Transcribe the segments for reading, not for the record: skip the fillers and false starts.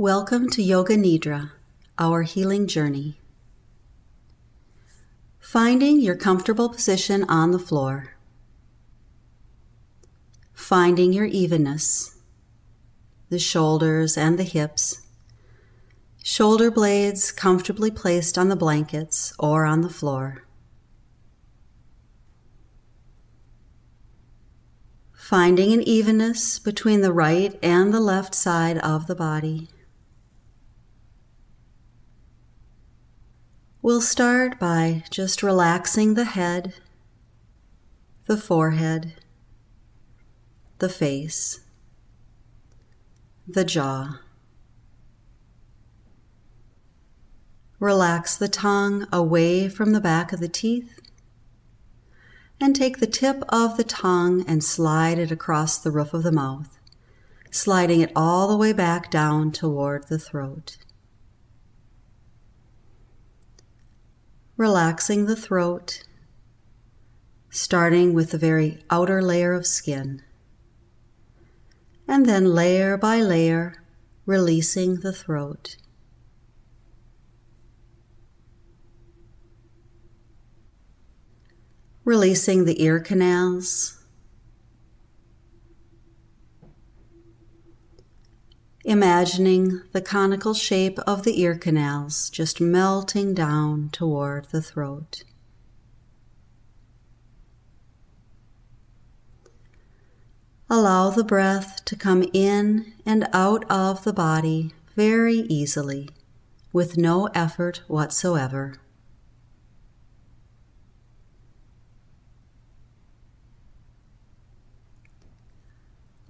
Welcome to Yoga Nidra, our healing journey. Finding your comfortable position on the floor. Finding your evenness, the shoulders and the hips, shoulder blades comfortably placed on the blankets or on the floor. Finding an evenness between the right and the left side of the body. We'll start by just relaxing the head, the forehead, the face, the jaw. Relax the tongue away from the back of the teeth and take the tip of the tongue and slide it across the roof of the mouth, sliding it all the way back down toward the throat. Relaxing the throat, starting with the very outer layer of skin, and then layer by layer, releasing the throat. Releasing the ear canals, imagining the conical shape of the ear canals just melting down toward the throat. Allow the breath to come in and out of the body very easily, with no effort whatsoever.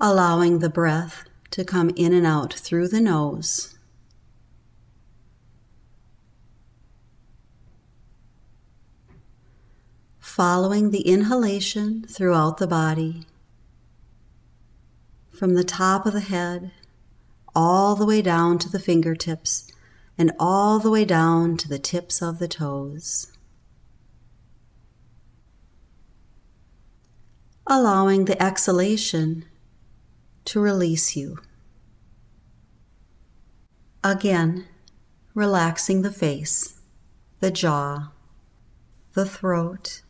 Allowing the breath to come in and out through the nose. Following the inhalation throughout the body, from the top of the head, all the way down to the fingertips, and all the way down to the tips of the toes. Allowing the exhalation to release you. Again, relaxing the face, the jaw, the throat,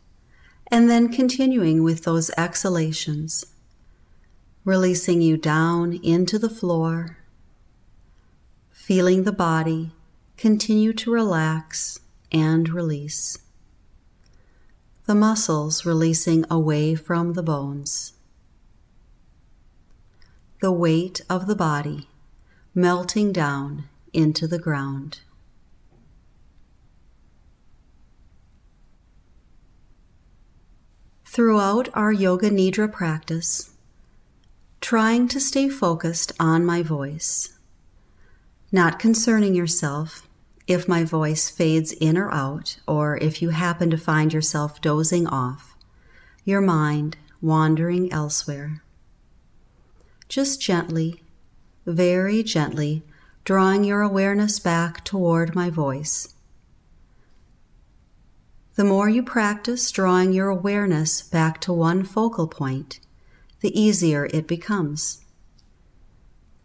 and then continuing with those exhalations, releasing you down into the floor, feeling the body continue to relax and release. The muscles releasing away from the bones. The weight of the body melting down into the ground. Throughout our Yoga Nidra practice, trying to stay focused on my voice, not concerning yourself if my voice fades in or out, or if you happen to find yourself dozing off, your mind wandering elsewhere. Just gently, very gently, drawing your awareness back toward my voice. The more you practice drawing your awareness back to one focal point, the easier it becomes.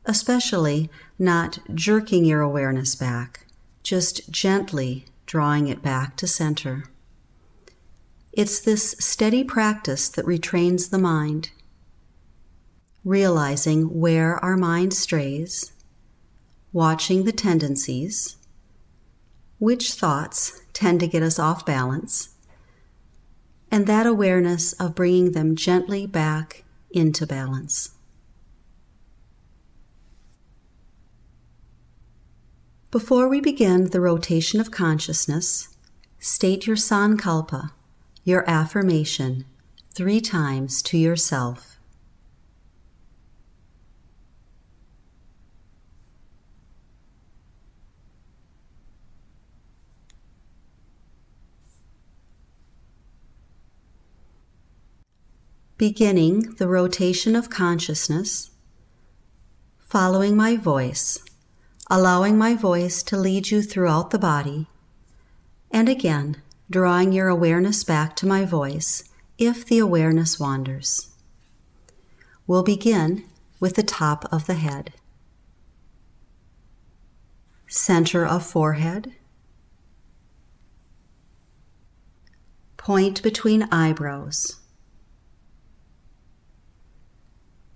Especially not jerking your awareness back, just gently drawing it back to center. It's this steady practice that retrains the mind. Realizing where our mind strays, watching the tendencies, which thoughts tend to get us off balance, and that awareness of bringing them gently back into balance. Before we begin the rotation of consciousness, state your sankalpa, your affirmation, 3 times to yourself. Beginning the rotation of consciousness, following my voice, allowing my voice to lead you throughout the body, and again, drawing your awareness back to my voice if the awareness wanders. We'll begin with the top of the head. center of forehead, point between eyebrows,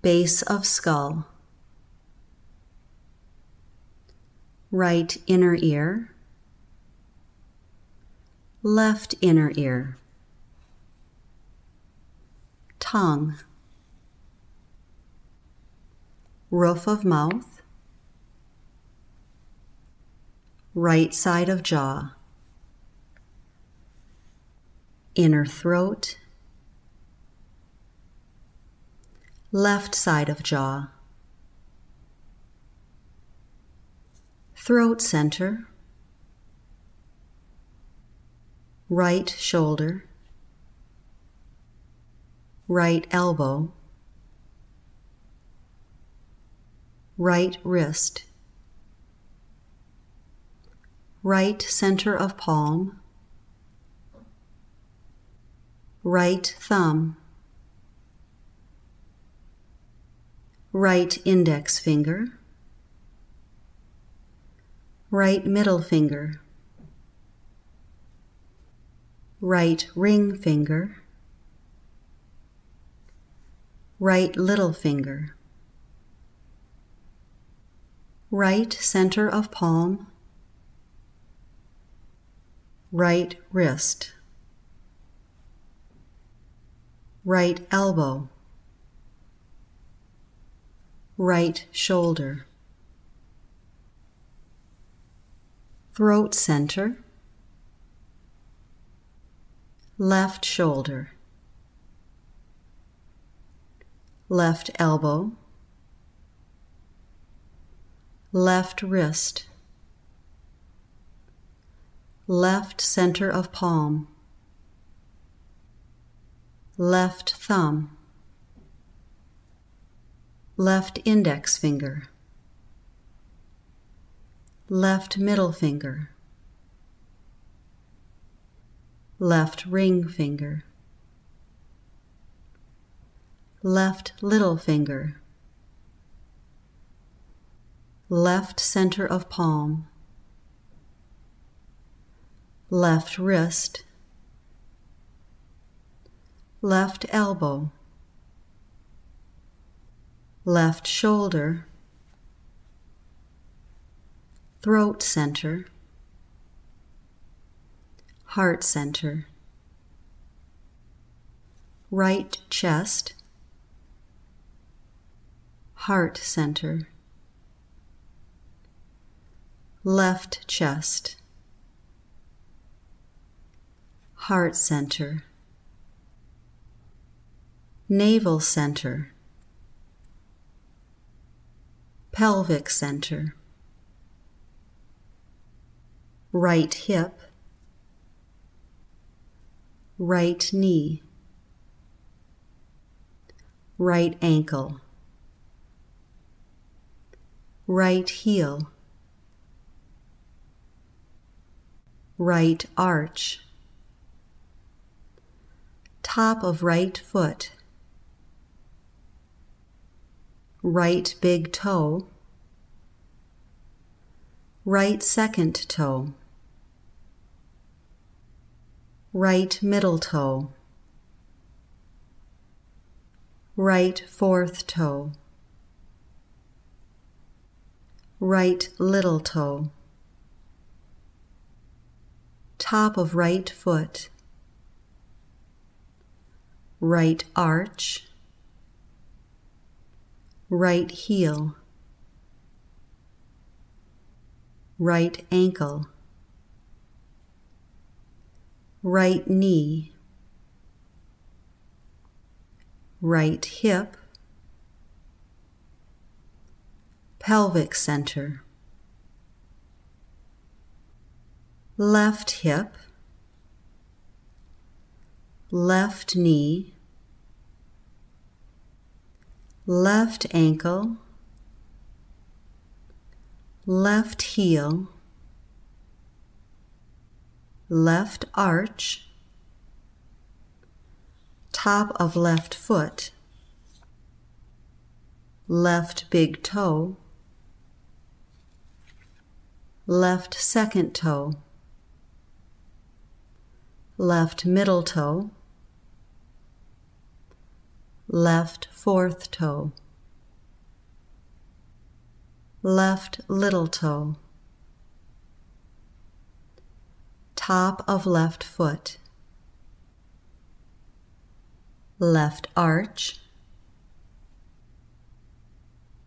base of skull, right inner ear, left inner ear, tongue, roof of mouth, right side of jaw, inner throat, left side of jaw, throat center, right shoulder, right elbow, right wrist, right center of palm, right thumb, right index finger, right middle finger, right ring finger, right little finger, right center of palm, right wrist, right elbow, right shoulder, throat center, left shoulder, left elbow, left wrist, left center of palm, left thumb, left index finger, left middle finger, left ring finger, left little finger, left center of palm, left wrist, left elbow, left shoulder, throat center, heart center, right chest, heart center, left chest, heart center, navel center, pelvic center, right hip, right knee, right ankle, right heel, right arch, top of right foot, right big toe, right second toe, right middle toe, right fourth toe, right little toe, top of right foot, right arch, right heel, right ankle, right knee, right hip, pelvic center, left hip, left knee, left ankle, left heel, left arch, top of left foot, left big toe, left second toe, left middle toe, left fourth toe, left little toe, top of left foot, left arch,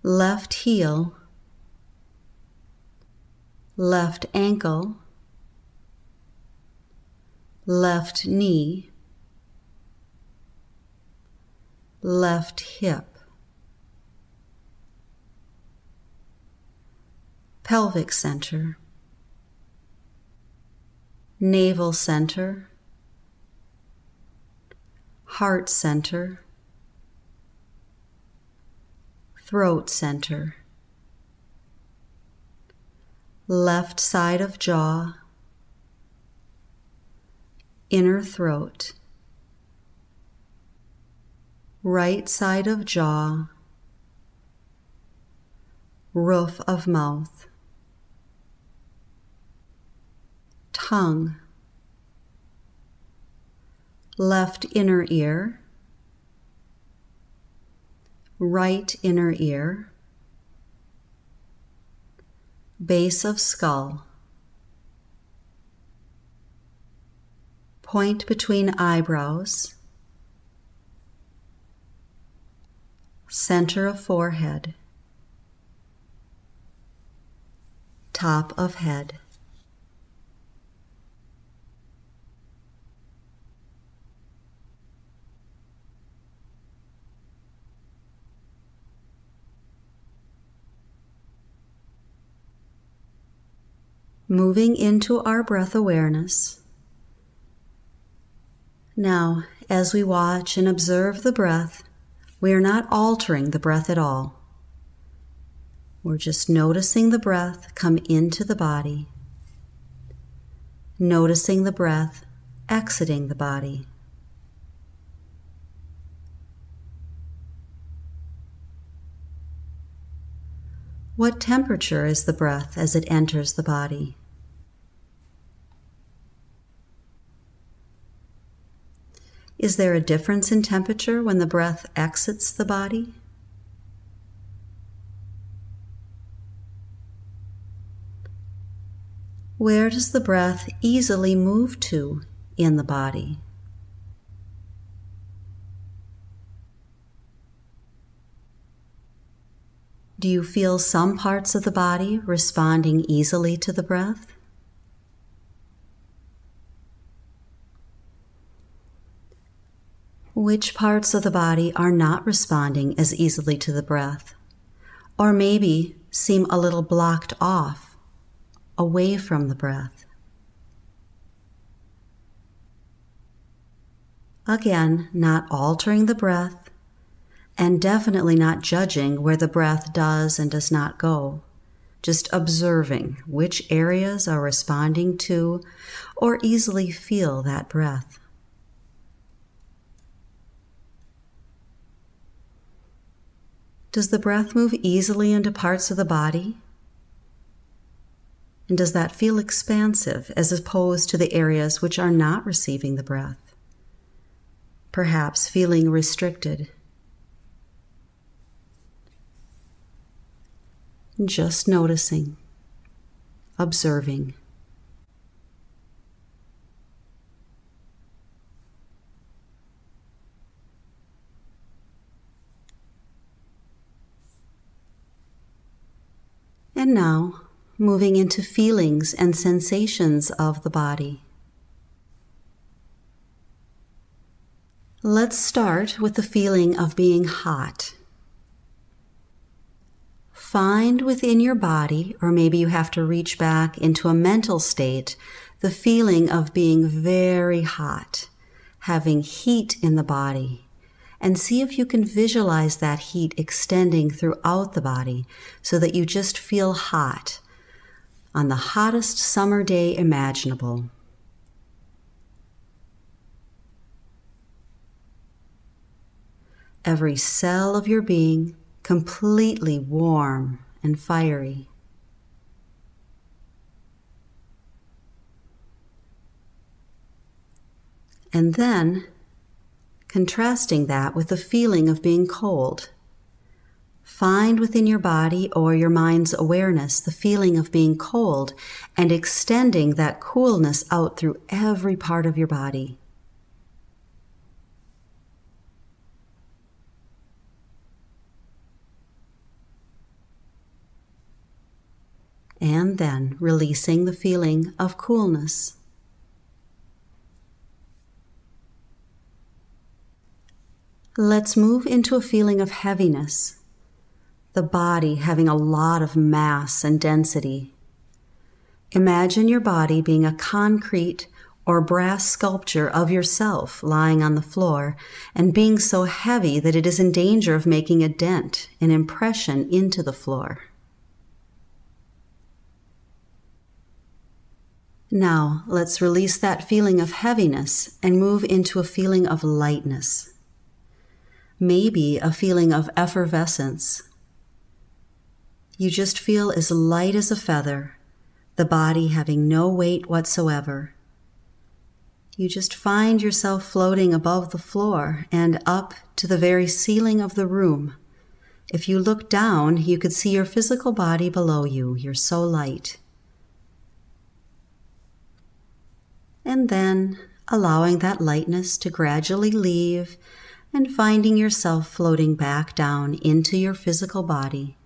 left heel, left ankle, left knee, left hip, pelvic center, navel center, heart center, throat center, left side of jaw, inner throat, right side of jaw, roof of mouth, tongue, left inner ear, right inner ear, base of skull, point between eyebrows, center of forehead, top of head. Moving into our breath awareness. Now, as we watch and observe the breath, we are not altering the breath at all. We're just noticing the breath come into the body, noticing the breath exiting the body. What temperature is the breath as it enters the body? Is there a difference in temperature when the breath exits the body? Where does the breath easily move to in the body? Do you feel some parts of the body responding easily to the breath? Which parts of the body are not responding as easily to the breath, or maybe seem a little blocked off, away from the breath? Again, not altering the breath, and definitely not judging where the breath does and does not go. Just observing which areas are responding to or easily feel that breath. Does the breath move easily into parts of the body? And does that feel expansive as opposed to the areas which are not receiving the breath? Perhaps feeling restricted. Just noticing, observing. And now, moving into feelings and sensations of the body. Let's start with the feeling of being hot. Find within your body, or maybe you have to reach back into a mental state, the feeling of being very hot, having heat in the body, and see if you can visualize that heat extending throughout the body so that you just feel hot on the hottest summer day imaginable. Every cell of your being completely warm and fiery. And then contrasting that with the feeling of being cold. Find within your body or your mind's awareness the feeling of being cold and extending that coolness out through every part of your body. And then releasing the feeling of coolness. Let's move into a feeling of heaviness, the body having a lot of mass and density. Imagine your body being a concrete or brass sculpture of yourself lying on the floor and being so heavy that it is in danger of making a dent, an impression into the floor. Now, let's release that feeling of heaviness and move into a feeling of lightness. Maybe a feeling of effervescence. You just feel as light as a feather, the body having no weight whatsoever. You just find yourself floating above the floor and up to the very ceiling of the room. If you look down, you could see your physical body below you. You're so light. And then allowing that lightness to gradually leave and finding yourself floating back down into your physical body.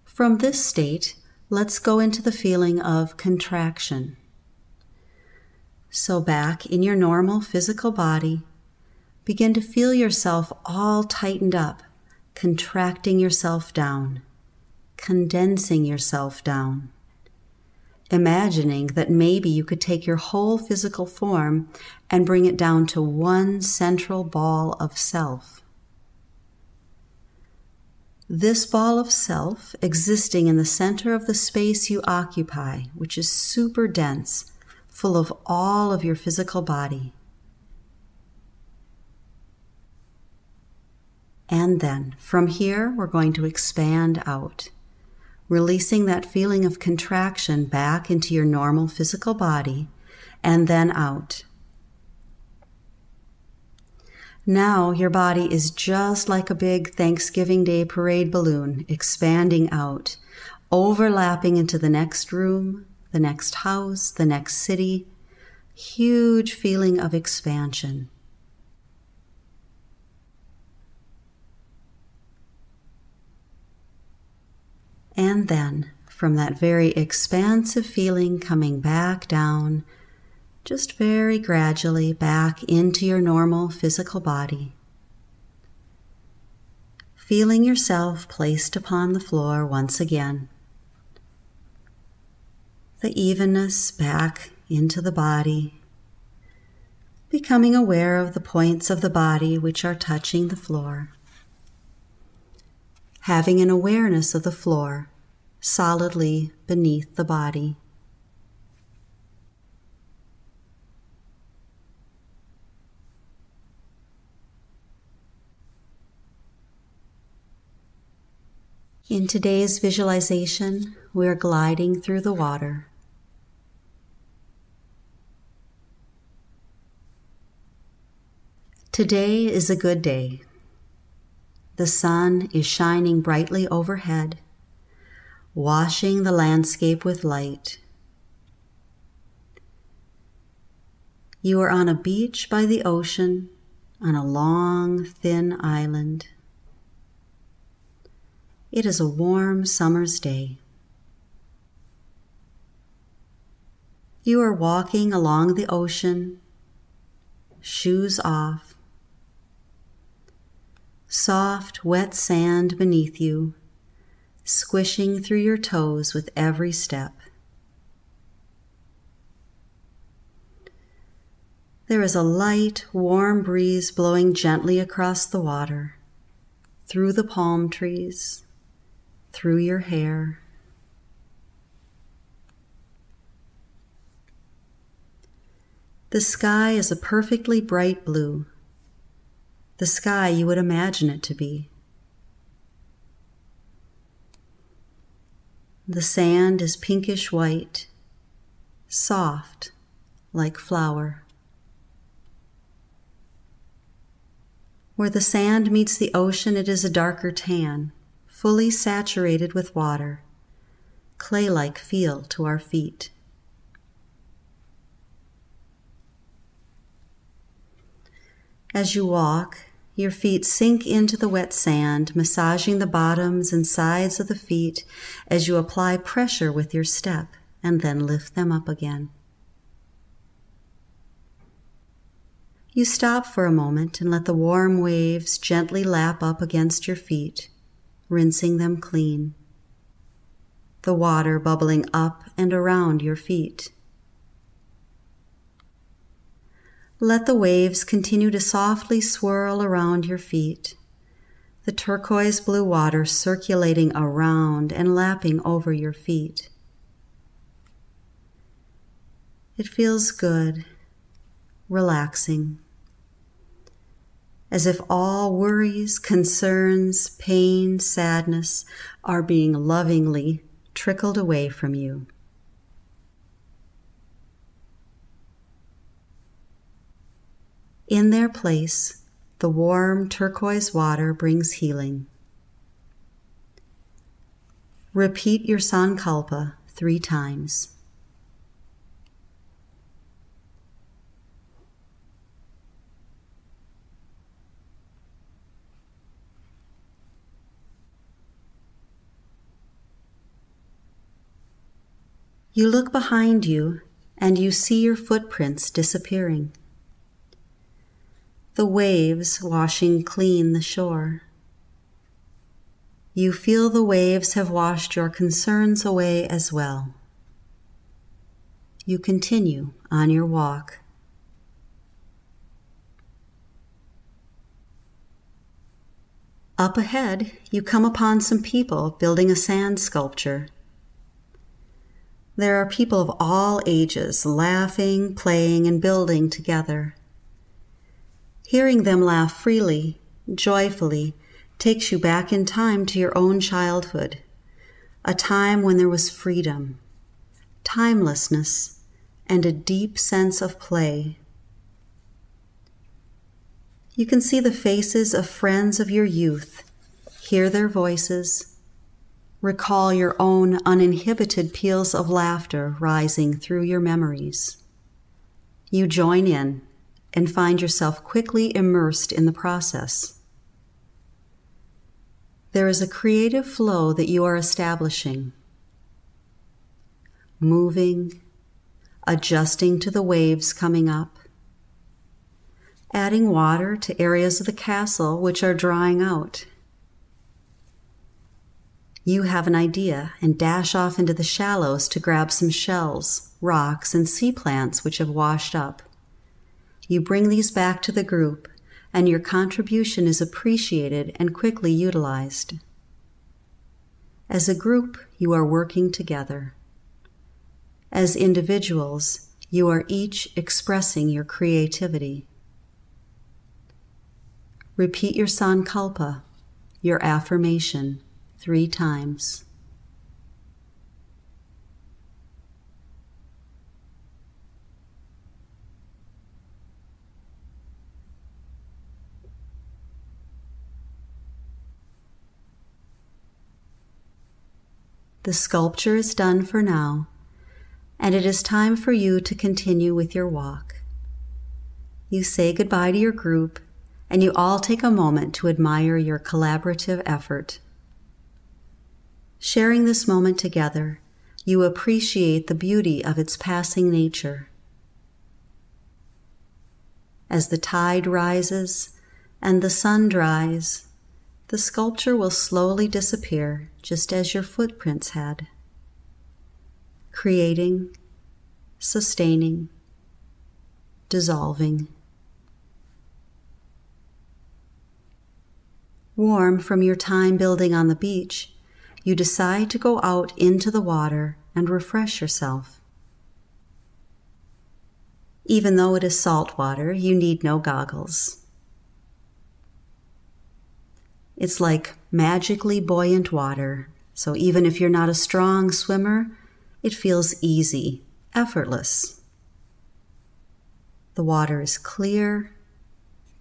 From this state, let's go into the feeling of contraction. So back in your normal physical body, begin to feel yourself all tightened up, contracting yourself down, condensing yourself down. Imagining that maybe you could take your whole physical form and bring it down to one central ball of self. This ball of self existing in the center of the space you occupy, which is super dense, full of all of your physical body. And then, from here, we're going to expand out, releasing that feeling of contraction back into your normal physical body, and then out. Now your body is just like a big Thanksgiving Day parade balloon, expanding out, overlapping into the next room, the next house, the next city. Huge feeling of expansion. And then, from that very expansive feeling coming back down, just very gradually back into your normal physical body. Feeling yourself placed upon the floor once again. The evenness back into the body. Becoming aware of the points of the body which are touching the floor. Having an awareness of the floor solidly beneath the body. In today's visualization, we are gliding through the water. Today is a good day. The sun is shining brightly overhead, washing the landscape with light. You are on a beach by the ocean, on a long, thin island. It is a warm summer's day. You are walking along the ocean, shoes off. Soft, wet sand beneath you, squishing through your toes with every step. There is a light, warm breeze blowing gently across the water, through the palm trees, through your hair. The sky is a perfectly bright blue, the sky you would imagine it to be. The sand is pinkish white, soft like flour. Where the sand meets the ocean, it is a darker tan, fully saturated with water, clay-like feel to our feet. As you walk, your feet sink into the wet sand, massaging the bottoms and sides of the feet as you apply pressure with your step and then lift them up again. You stop for a moment and let the warm waves gently lap up against your feet, rinsing them clean. The water bubbling up and around your feet. Let the waves continue to softly swirl around your feet, the turquoise blue water circulating around and lapping over your feet. It feels good, relaxing, as if all worries, concerns, pain, sadness are being lovingly trickled away from you. In their place, the warm turquoise water brings healing. Repeat your sankalpa 3 times. You look behind you and you see your footprints disappearing. The waves washing clean the shore. You feel the waves have washed your concerns away as well. You continue on your walk. Up ahead, you come upon some people building a sand sculpture. There are people of all ages laughing, playing, and building together. Hearing them laugh freely, joyfully, takes you back in time to your own childhood, a time when there was freedom, timelessness, and a deep sense of play. You can see the faces of friends of your youth, hear their voices, recall your own uninhibited peals of laughter rising through your memories. You join in and find yourself quickly immersed in the process. There is a creative flow that you are establishing, moving, adjusting to the waves coming up, adding water to areas of the castle which are drying out. You have an idea and dash off into the shallows to grab some shells, rocks, and sea plants which have washed up. You bring these back to the group, and your contribution is appreciated and quickly utilized. As a group, you are working together. As individuals, you are each expressing your creativity. Repeat your sankalpa, your affirmation, 3 times. The sculpture is done for now, and it is time for you to continue with your walk. You say goodbye to your group, and you all take a moment to admire your collaborative effort. Sharing this moment together, you appreciate the beauty of its passing nature. As the tide rises and the sun dries, the sculpture will slowly disappear, just as your footprints had. Creating, sustaining, dissolving. Warm from your time building on the beach, you decide to go out into the water and refresh yourself. Even though it is salt water, you need no goggles. It's like magically buoyant water, so even if you're not a strong swimmer, it feels easy effortless. The water is clear,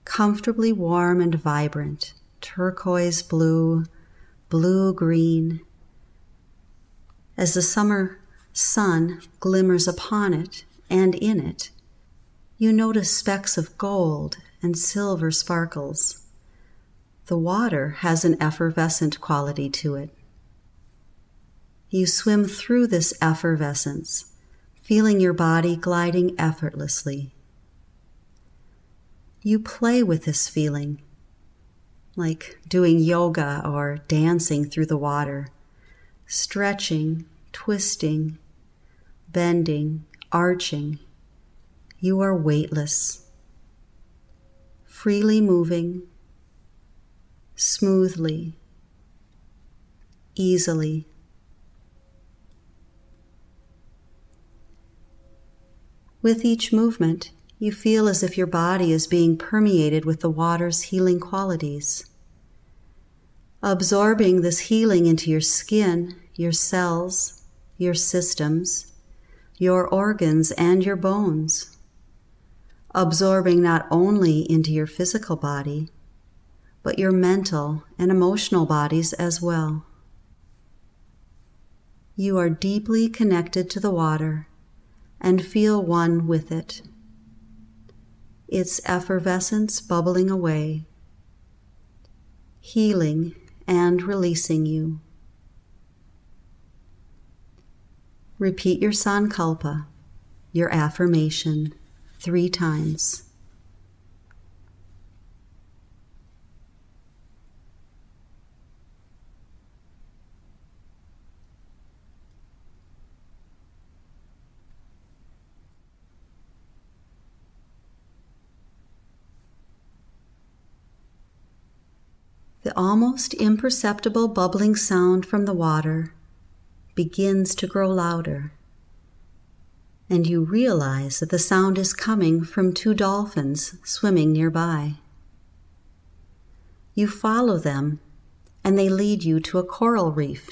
comfortably warm and vibrant, turquoise blue, blue-green. As the summer sun glimmers upon it and in it, you notice specks of gold and silver sparkles. The water has an effervescent quality to it. You swim through this effervescence, feeling your body gliding effortlessly. You play with this feeling, like doing yoga or dancing through the water, stretching, twisting, bending, arching. You are weightless, freely moving, smoothly, easily. With each movement, you feel as if your body is being permeated with the water's healing qualities, absorbing this healing into your skin, your cells, your systems, your organs, and your bones, absorbing not only into your physical body, but your mental and emotional bodies as well. You are deeply connected to the water and feel one with it, its effervescence bubbling away, healing and releasing you. Repeat your sankalpa, your affirmation, 3 times. The almost imperceptible bubbling sound from the water begins to grow louder, and you realize that the sound is coming from 2 dolphins swimming nearby. You follow them, and they lead you to a coral reef.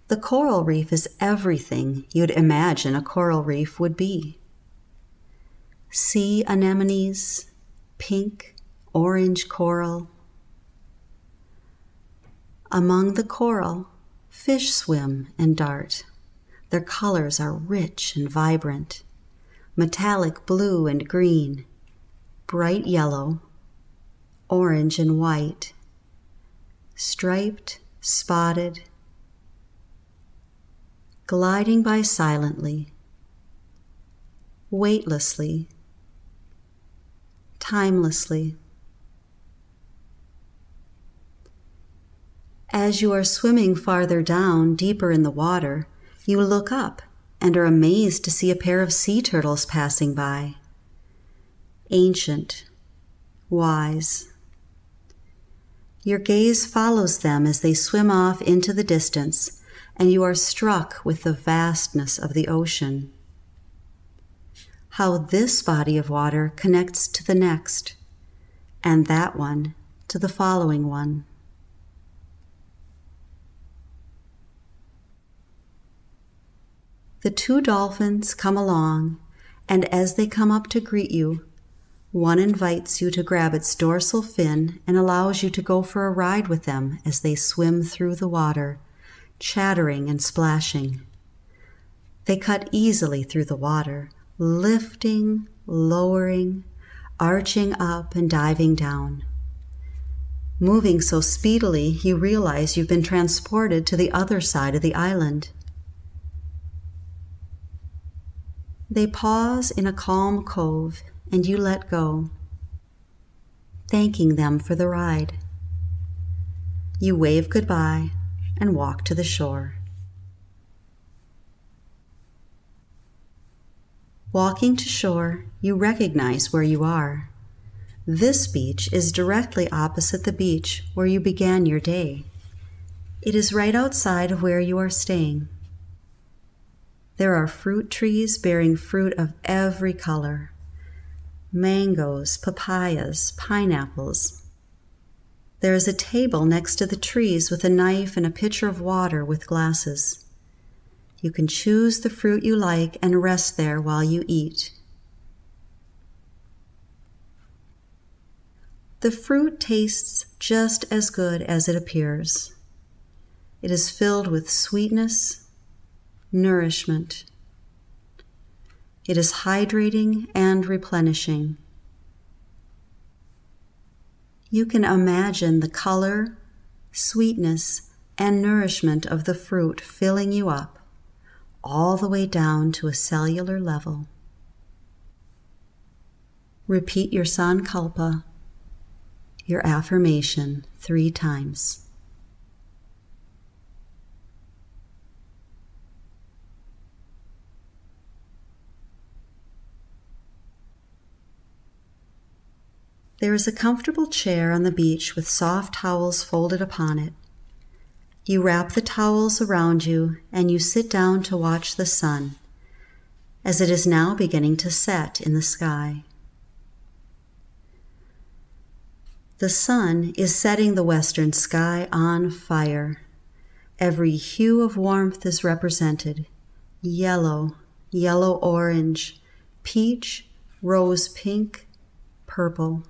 The coral reef is everything you'd imagine a coral reef would be. Sea anemones, pink, orange coral. Among the coral, fish swim and dart. Their colors are rich and vibrant, metallic blue and green, bright yellow, orange and white, striped, spotted, gliding by silently, weightlessly, timelessly. As you are swimming farther down, deeper in the water, you look up and are amazed to see a pair of sea turtles passing by. Ancient, wise. Your gaze follows them as they swim off into the distance, and you are struck with the vastness of the ocean. How this body of water connects to the next, and that one to the following one. The 2 dolphins come along, and as they come up to greet you, one invites you to grab its dorsal fin and allows you to go for a ride with them as they swim through the water, chattering and splashing. They cut easily through the water, lifting, lowering, arching up and diving down. Moving so speedily, you realize you've been transported to the other side of the island. They pause in a calm cove, and you let go, thanking them for the ride. You wave goodbye and walk to the shore. Walking to shore, you recognize where you are. This beach is directly opposite the beach where you began your day. It is right outside of where you are staying. There are fruit trees bearing fruit of every color. Mangoes, papayas, pineapples. There is a table next to the trees with a knife and a pitcher of water with glasses. You can choose the fruit you like and rest there while you eat. The fruit tastes just as good as it appears. It is filled with sweetness, nourishment. It is hydrating and replenishing. You can imagine the color, sweetness, and nourishment of the fruit filling you up, all the way down to a cellular level. Repeat your sankalpa, your affirmation, 3 times. There is a comfortable chair on the beach with soft towels folded upon it. You wrap the towels around you and you sit down to watch the sun, as it is now beginning to set in the sky. The sun is setting the western sky on fire. Every hue of warmth is represented: yellow, yellow-orange, peach, rose-pink, purple,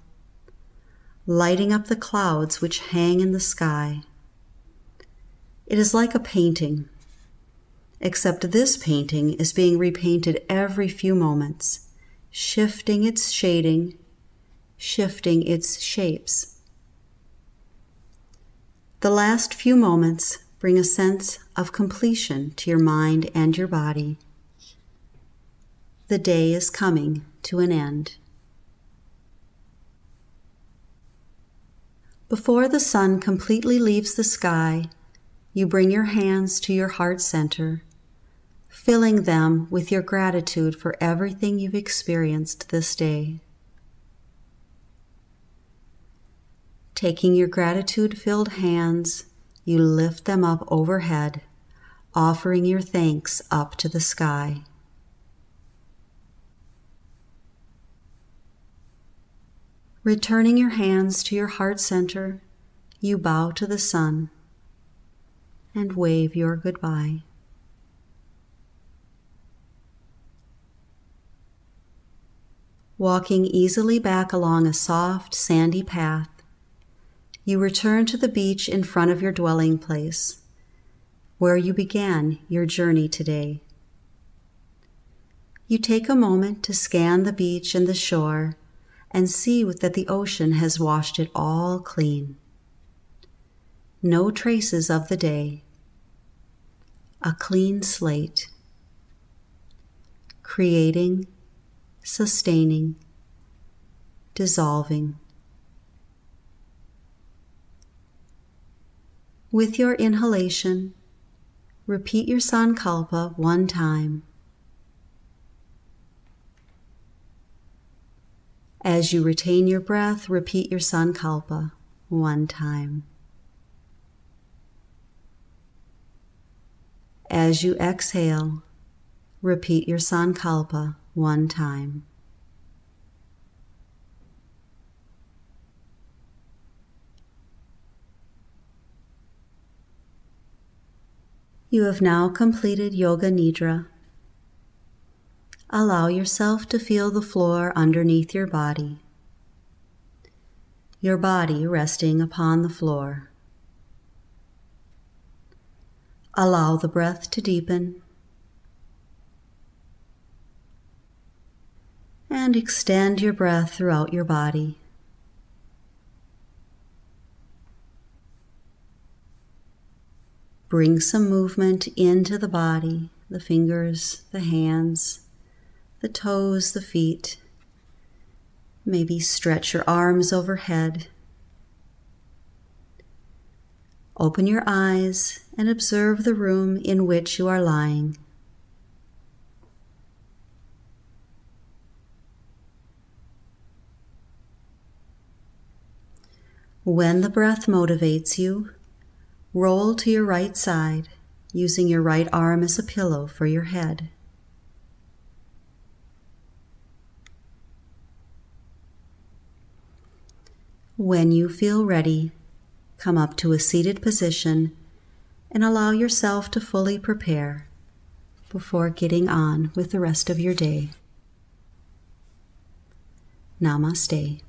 lighting up the clouds which hang in the sky. It is like a painting, except this painting is being repainted every few moments, shifting its shading, shifting its shapes. The last few moments bring a sense of completion to your mind and your body. The day is coming to an end. Before the sun completely leaves the sky, you bring your hands to your heart center, filling them with your gratitude for everything you've experienced this day. Taking your gratitude-filled hands, you lift them up overhead, offering your thanks up to the sky. Returning your hands to your heart center, you bow to the sun and wave your goodbye. Walking easily back along a soft, sandy path, you return to the beach in front of your dwelling place, where you began your journey today. You take a moment to scan the beach and the shore and see that the ocean has washed it all clean. No traces of the day. A clean slate. Creating, sustaining, dissolving. With your inhalation, repeat your sankalpa 1 time. As you retain your breath, repeat your sankalpa 1 time. As you exhale, repeat your sankalpa 1 time. You have now completed Yoga Nidra. Allow yourself to feel the floor underneath your body resting upon the floor. Allow the breath to deepen and extend your breath throughout your body. Bring some movement into the body, the fingers, the hands, the toes, the feet. Maybe stretch your arms overhead. Open your eyes and observe the room in which you are lying. When the breath motivates you, roll to your right side, using your right arm as a pillow for your head. When you feel ready, come up to a seated position and allow yourself to fully prepare, before getting on with the rest of your day. Namaste.